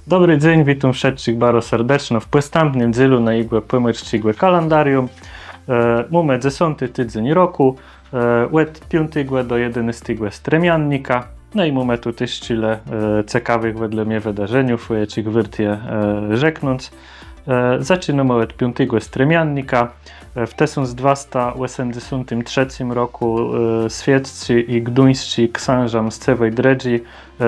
Dobry dzień, witam wszystkich bardzo serdecznie w przystępnym dzielu na igłę pomyczcigłe kalendarium. Mamy 10 tydzień roku, od 5 do 11 stremiannika. No i mamy tu też tyle ciekawych wedle mnie wydarzeniów, jakie wyrtie rzeknąc. Zaczynamy od 5 stremiannika. W 1283 roku świeccy i gduńscy książę z całej Dredzi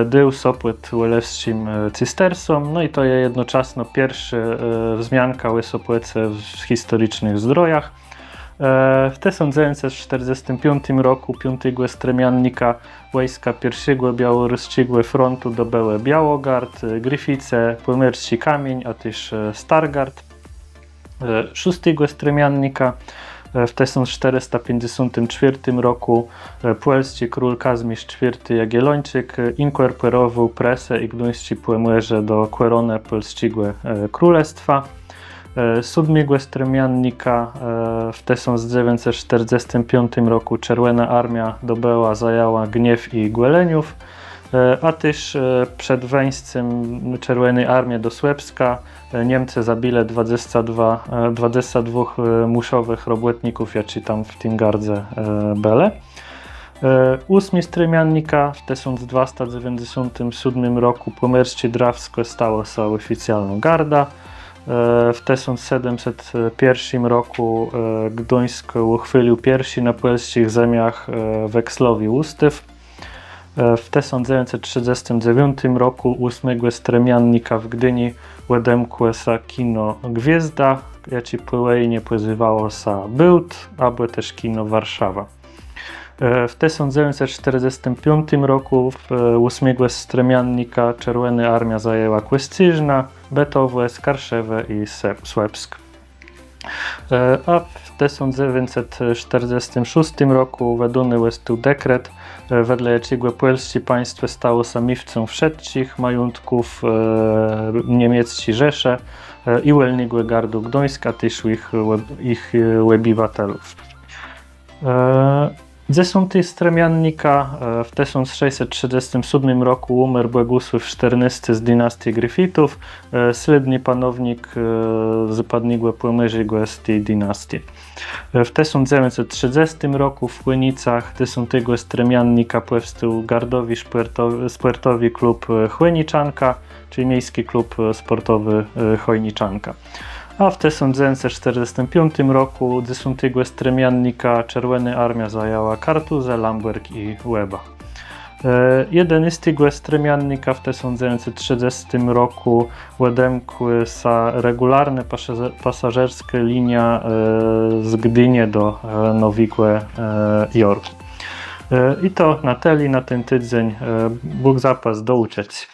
dał sopłet łelewskim cystersom, no i to jest jednocześnie pierwsza wzmianka o sopłece w historycznych zdrojach. W 1945 roku 5 stremiannika wojska pierwszego białoruskiego frontu dobyły Białogard, Gryfice, Płomierski Kamień, a też Stargard. 6 stremiannika w 1454 roku polski król Kazimierz IV Jagiellończyk inkorporował presę i gduńscy płomierze do korony polskiego królestwa. 7 stremiannika w 1945 roku Czerwona Armia dobyła, zajęła Gniew i Głeleniów, a też przed wejściem Czerwonej Armii do Słupska Niemcy zabili 22 muszowych robotników, jacy tam w tym gardze byli. 8 stremiannika w 1297 roku Płomierskie Drawsko stało się oficjalną garda. W 1701 roku Gduńsk uchwylił pierwszy na polskich ziemiach wekslowy ustyw. W 1939 roku 8 stremiannika w Gdyni odemkło się kino Gwiezda, jakie później nazywało się Byłt, albo też kino Warszawa. W 1945 roku w 8 stremiannika Czerwona Armia zajęła Kłeściżna, Betowe, Skarszewę i Słupsk. A w 1946 roku wydany został dekret, wedle jakiego polskie państwo stało się miewcą wszystkich majątków niemieckiej Rzeszy i wolnego gardu Gdańska, też ich obywatelów. 10 stremiannika w 1637 roku umarł Bogusław XIV z dynastii Gryfitów, sledny panownik zapadniego płomierzego z tej dynastii. W 1930 roku w Chłynicach 10 stremiannika powstał gardowy sportowy klub Chłyniczanka, czyli miejski klub sportowy Chojniczanka. A w 1945 roku 10 stremiannika Czerwona Armia zajęła Kartuzę, Lamberg i Łeba. 11 stremiannika w 1930 roku odemkły się regularne pasażerskie linia z Gdyni do Nowego Jorku. I to na tyle na ten tydzień. Bóg zapas, do uciec.